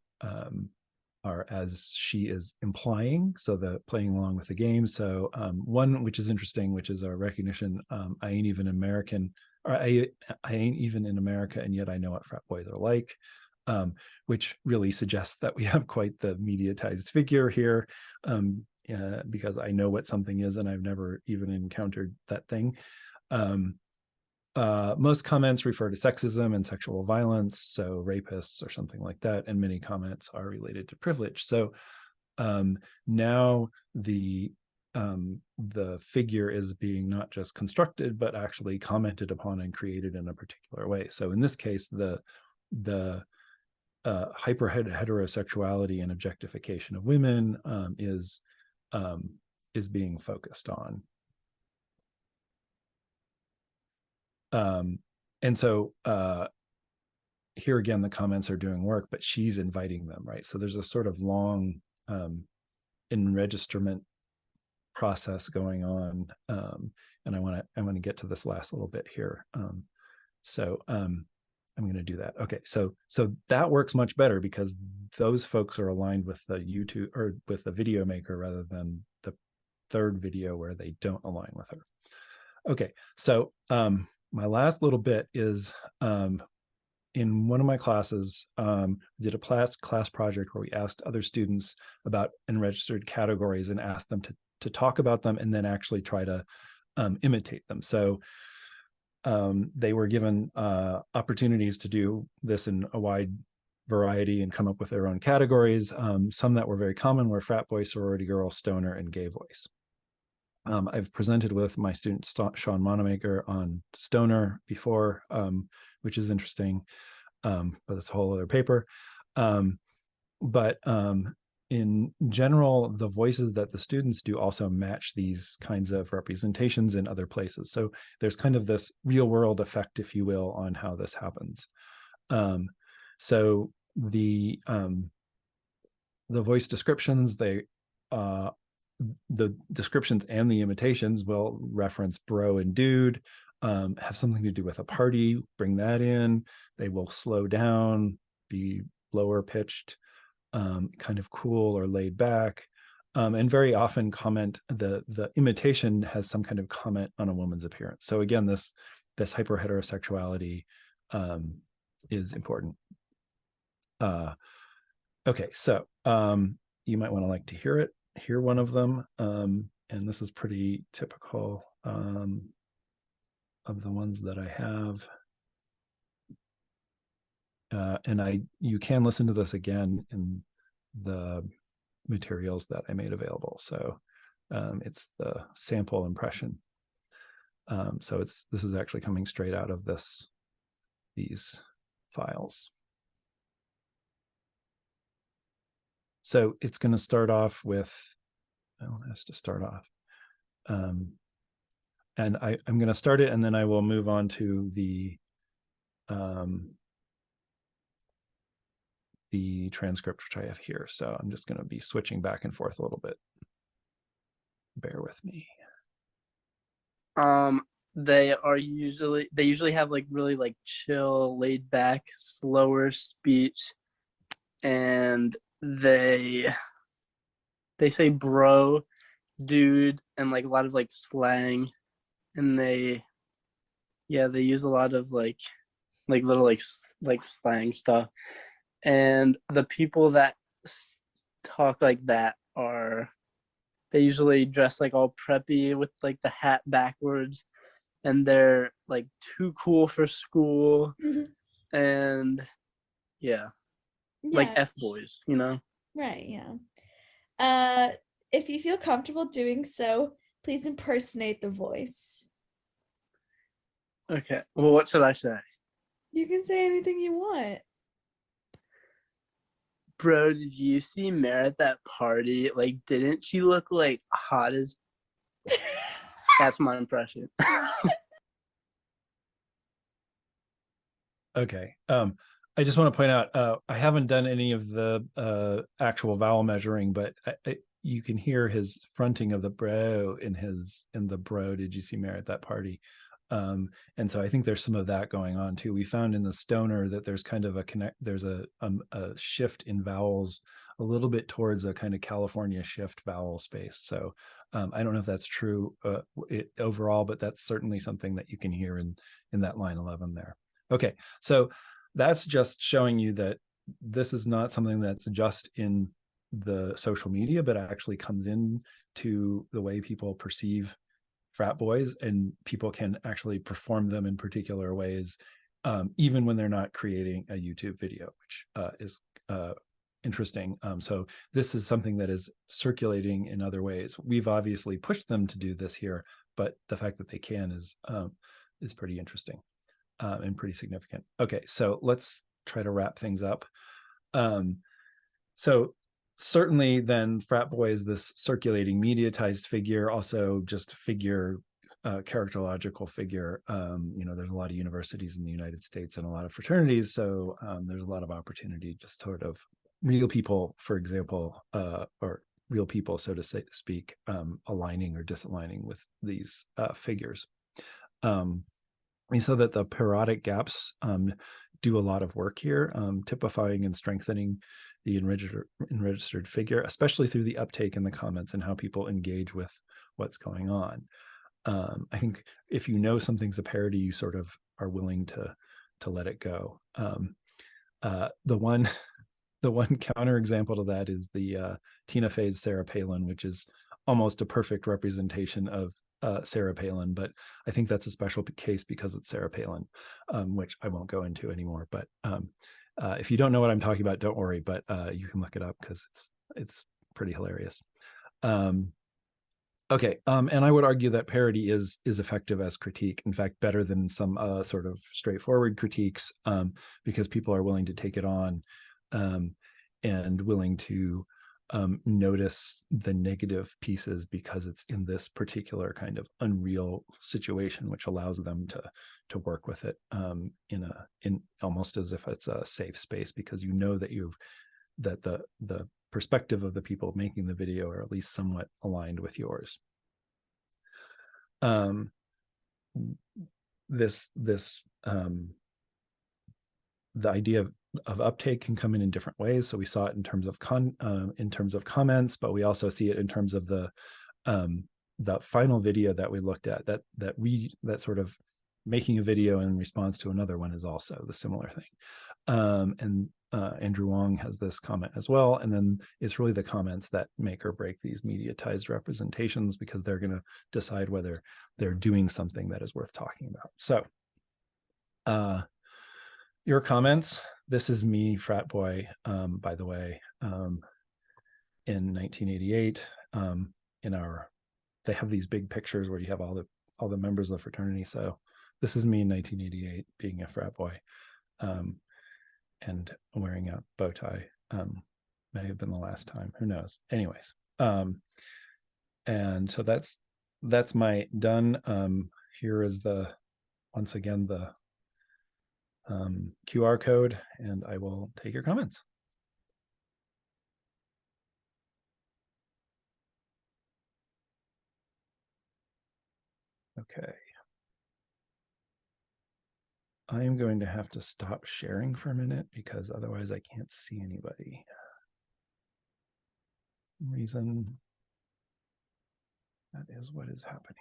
as she is implying, so the playing along with the game. So one which is interesting, which is a recognition, I ain't even American, or I ain't even in America, and yet I know what frat boys are like. Which really suggests that we have quite the mediatized figure here, because I know what something is and I've never even encountered that thing. Most comments refer to sexism and sexual violence, so rapists or something like that, and many comments are related to privilege. So now the figure is being not just constructed, but actually commented upon and created in a particular way. So in this case, the hyper heterosexuality and objectification of women is being focused on. And so here again, the comments are doing work, but she's inviting them, right? So there's a sort of long enregistrement process going on. And I want to get to this last little bit here. So I'm going to do that. Okay, so that works much better because those folks are aligned with the YouTube or with the video maker rather than the third video where they don't align with her. Okay, so my last little bit is in one of my classes, we did a class project where we asked other students about unregistered categories and asked them to talk about them and then actually try to imitate them. So they were given opportunities to do this in a wide variety and come up with their own categories. Some that were very common were frat boy, sorority girl, stoner, and gay voice. I've presented with my student Sean Monemaker on stoner before, which is interesting, but that's a whole other paper. But in general, the voices that the students do also match these kinds of representations in other places. So there's kind of this real world effect, if you will, on how this happens. So the voice descriptions, the descriptions and the imitations will reference bro and dude, have something to do with a party, bring that in. They will slow down, be lower pitched, kind of cool or laid back, and very often comment. The imitation has some kind of comment on a woman's appearance. So again, this hyperheterosexuality is important. Okay, so you might want to like to hear one of them, and this is pretty typical of the ones that I have. And you can listen to this again in the materials that I made available. So it's the sample impression. So this is actually coming straight out of these files. So it's going to start off with, well, it has to start off. And I'm going to start it, and then I will move on to the transcript, which I have here. So I'm just going to be switching back and forth a little bit. Bear with me. They usually have like really like chill, laid back, slower speech, and they say bro, dude, and like a lot of like slang, and they use a lot of like little like slang stuff. And the people that talk like that they usually dress like all preppy with like the hat backwards, and they're like too cool for school. And yeah, like F-boys, you know? Right, yeah. If you feel comfortable doing so, please impersonate the voice. Okay, well, what should I say? You can say anything you want. Bro, did you see Mare at that party? Like, didn't she look like hot as... That's my impression. Okay. I just want to point out, I haven't done any of the actual vowel measuring, but you can hear his fronting of the bro in the bro, did you see Mare at that party? And so I think there's some of that going on too. We found in the stoner that there's kind of there's a shift in vowels a little bit towards a kind of California shift vowel space. So I don't know if that's true overall, but that's certainly something that you can hear in that line 11 there. Okay, so that's just showing you that this is not something that's just in the social media, but actually comes in to the way people perceive frat boys, and people can actually perform them in particular ways, even when they're not creating a YouTube video, which is interesting. So this is something that is circulating in other ways. We've obviously pushed them to do this here, but the fact that they can is pretty interesting and pretty significant. Okay, so let's try to wrap things up. So certainly then frat boy is this circulating mediatized figure, also just figure, characterological figure. There's a lot of universities in the United States and a lot of fraternities, so there's a lot of opportunity, just sort of real people, for example, or real people, so to speak, aligning or disaligning with these figures. We saw that the parodic gaps do a lot of work here, typifying and strengthening the enregistered figure, especially through the uptake in the comments and how people engage with what's going on. I think if you know something's a parody, you sort of are willing to let it go. The one counterexample to that is the Tina Fey's Sarah Palin, which is almost a perfect representation of Sarah Palin, but I think that's a special case because it's Sarah Palin, which I won't go into anymore. But if you don't know what I'm talking about, don't worry, but you can look it up because it's pretty hilarious. Okay, and I would argue that parody is effective as critique. In fact, better than some sort of straightforward critiques, because people are willing to take it on and willing to notice the negative pieces because it's in this particular kind of unreal situation, which allows them to work with it in almost as if it's a safe space, because you know that the perspective of the people making the video are at least somewhat aligned with yours. The idea of uptake can come in different ways. So we saw it in terms of comments, but we also see it in terms of the final video that we looked at. That sort of making a video in response to another one is also the similar thing. And Andrew Wong has this comment as well. And then it's really the comments that make or break these mediatized representations, because they're going to decide whether they're doing something that is worth talking about. So your comments. This is me, Frat Boy, by the way, in 1988. They have these big pictures where you have all the members of the fraternity. So this is me in 1988 being a frat boy, and wearing a bow tie. May have been the last time, who knows? Anyways, and so that's my done. Here is once again the QR code, and I will take your comments. Okay. I am going to have to stop sharing for a minute because otherwise I can't see anybody. For some reason, that is what is happening.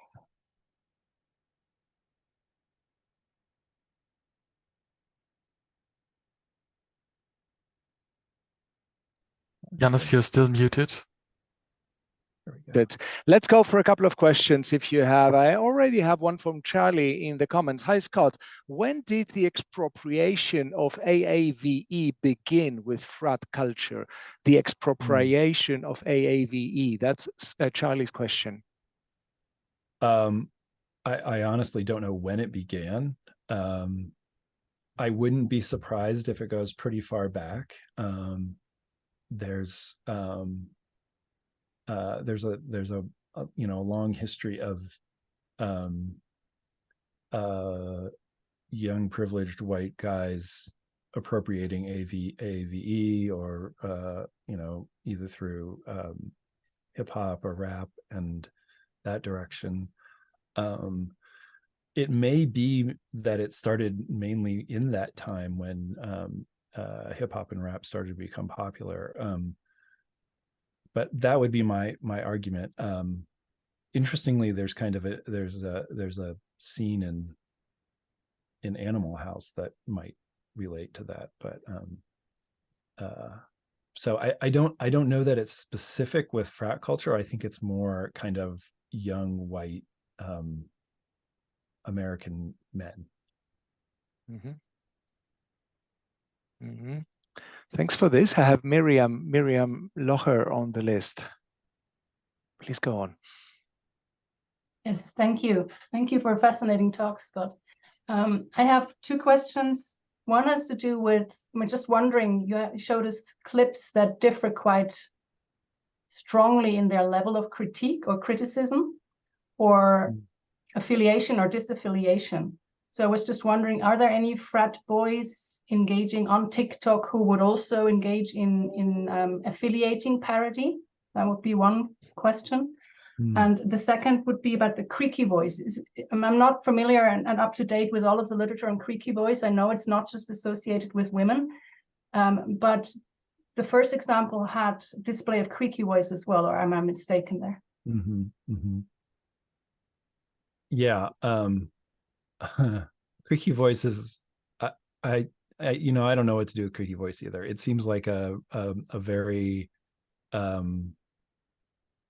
Janis, you're still muted. Good. Let's go for a couple of questions if you have. I already have one from Charlie in the comments. Hi, Scott. When did the expropriation of AAVE begin with frat culture? The expropriation of AAVE. That's Charlie's question. I honestly don't know when it began. I wouldn't be surprised if it goes pretty far back. There's a long history of young privileged white guys appropriating AAVE or either through hip hop or rap and that direction. It may be that it started mainly in that time when hip hop and rap started to become popular. But that would be my argument. Interestingly, there's a scene in Animal House that might relate to that. But so I don't know that it's specific with frat culture. I think it's more kind of young white American men. Mm-hmm. Mm-hmm. Thanks for this. I have Miriam Locher on the list. Please go on. Yes, thank you. Thank you for a fascinating talk, Scott. I have two questions. One has to do with, I'm just wondering, you showed us clips that differ quite strongly in their level of critique or criticism or affiliation or disaffiliation. So I was just wondering, are there any frat boys engaging on TikTok who would also engage in affiliating parody? That would be one question. And the second would be about the creaky voice. I'm not familiar and up to date with all of the literature on creaky voice. I know it's not just associated with women, but the first example had display of creaky voice as well, or am I mistaken there? Yeah, creaky voices. I don't know what to do with creaky voice either. It seems like a very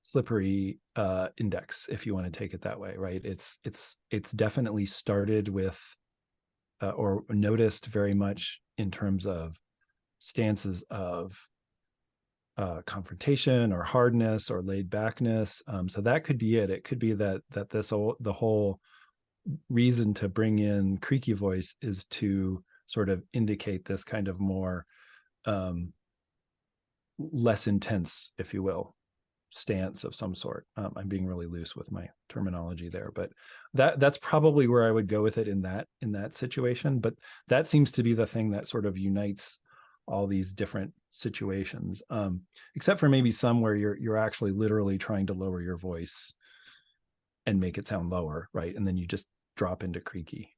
slippery index, if you want to take it that way, right? It's definitely started with or noticed very much in terms of stances of confrontation or hardness or laid backness. So that could be it. It could be that the whole reason to bring in creaky voice is to sort of indicate this kind of more less intense, if you will, stance of some sort. I'm being really loose with my terminology there, but that's probably where I would go with it in that situation. But that seems to be the thing that sort of unites all these different situations, except for maybe some where you're actually literally trying to lower your voice and make it sound lower, right? And then you just drop into creaky.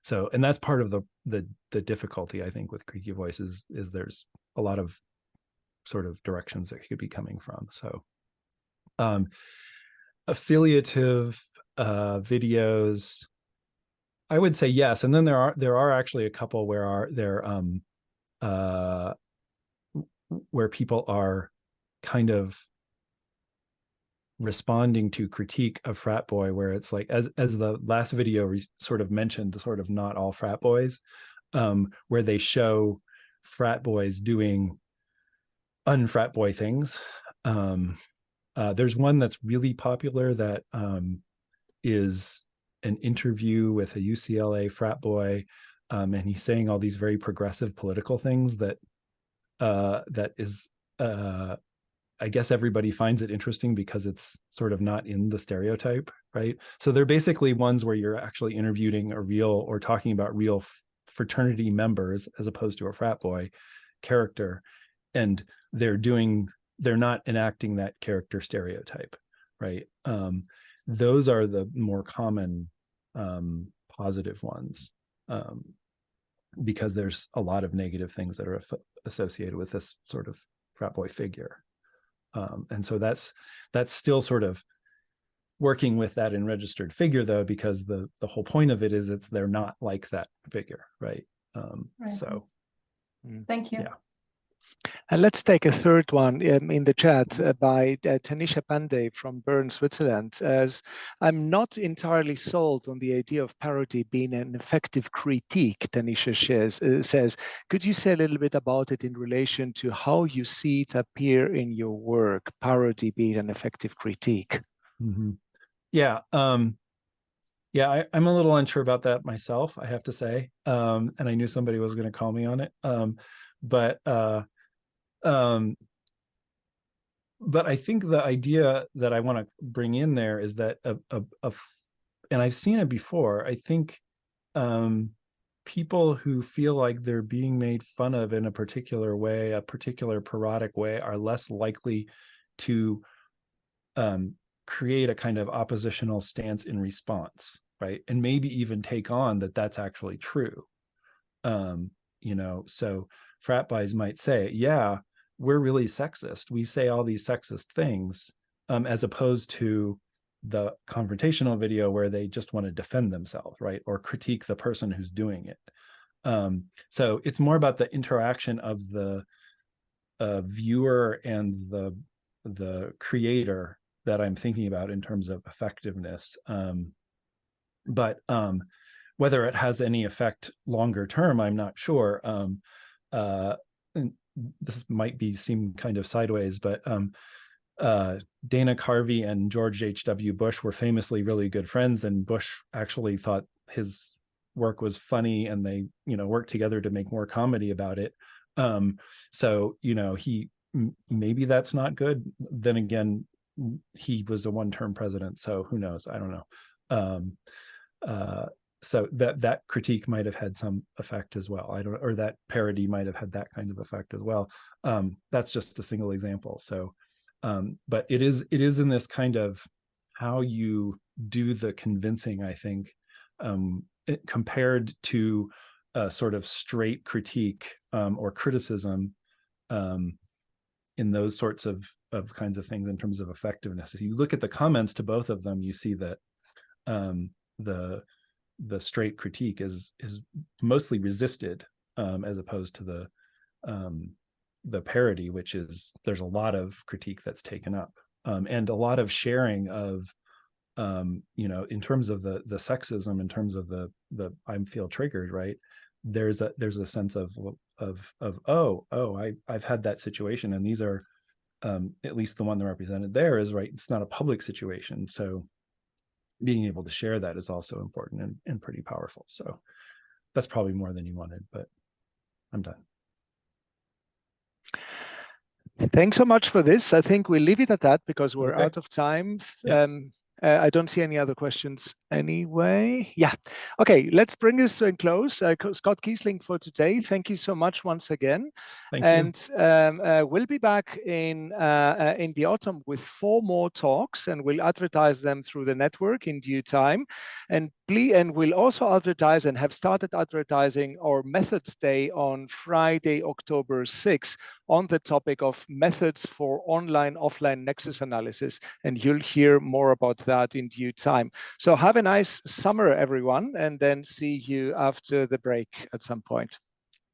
So, and that's part of the difficulty, I think, with creaky voices is there's a lot of sort of directions that could be coming from. So affiliative videos, I would say yes. And then there are actually a couple where people are kind of responding to critique of Frat Boy, where it's like, as the last video sort of mentioned, sort of not all frat boys, where they show frat boys doing unfrat boy things. There's one that's really popular that is an interview with a UCLA frat boy, and he's saying all these very progressive political things that is I guess everybody finds it interesting because it's sort of not in the stereotype, right? So they're basically ones where you're actually interviewing a real or talking about real fraternity members as opposed to a frat boy character, and they're not enacting that character stereotype, right? Those are the more common positive ones, because there's a lot of negative things that are associated with this sort of frat boy figure. And so that's still sort of working with that enregistered figure, though, because the whole point of it is they're not like that figure, right? Right. So thank you. Yeah. And let's take a third one in the chat by Tanisha Pandey from Bern, Switzerland. As I'm not entirely sold on the idea of parody being an effective critique, Tanisha says, could you say a little bit about it in relation to how you see it appear in your work, parody being an effective critique? Mm-hmm. Yeah. Yeah, I'm a little unsure about that myself, I have to say. And I knew somebody was going to call me on it. But I think the idea that I want to bring in there is that and I've seen it before. I think people who feel like they're being made fun of in a particular way, a particular parodic way, are less likely to create a kind of oppositional stance in response, right? And maybe even take on that that's actually true. So frat boys might say, yeah, we're really sexist. We say all these sexist things, as opposed to the confrontational video where they just want to defend themselves, right? Or critique the person who's doing it. So it's more about the interaction of the viewer and the creator that I'm thinking about in terms of effectiveness. But whether it has any effect longer term, I'm not sure. This might seem kind of sideways, but Dana Carvey and George H.W. Bush were famously really good friends, and Bush actually thought his work was funny, and they, worked together to make more comedy about it. So, maybe that's not good. Then again, he was a one-term president, so who knows? I don't know. So that critique might have had some effect as well. Or that parody might have had that kind of effect as well. That's just a single example. So But it is in this kind of how you do the convincing, I think, compared to a sort of straight critique or criticism in those sorts of kinds of things in terms of effectiveness. If you look at the comments to both of them, you see that the straight critique is mostly resisted as opposed to the parody, which is there's a lot of critique that's taken up and a lot of sharing of in terms of the sexism, in terms of the I feel triggered, right? There's a sense of I've had that situation, and these are at least the one that represented there is right. It's not a public situation, so being able to share that is also important and pretty powerful. So that's probably more than you wanted, but I'm done. Thanks so much for this. I think we'll leave it at that because we're Okay. out of time. Yeah. I don't see any other questions anyway. Yeah. Okay, let's bring this to a close. Scott Kiesling for today. Thank you so much once again. Thank you. We'll be back in the autumn with 4 more talks, and we'll advertise them through the network in due time. And we'll also advertise and have started advertising our Methods Day on Friday, October 6th, on the topic of methods for online-offline nexus analysis. And you'll hear more about that in due time. So have a nice summer, everyone, and then see you after the break at some point.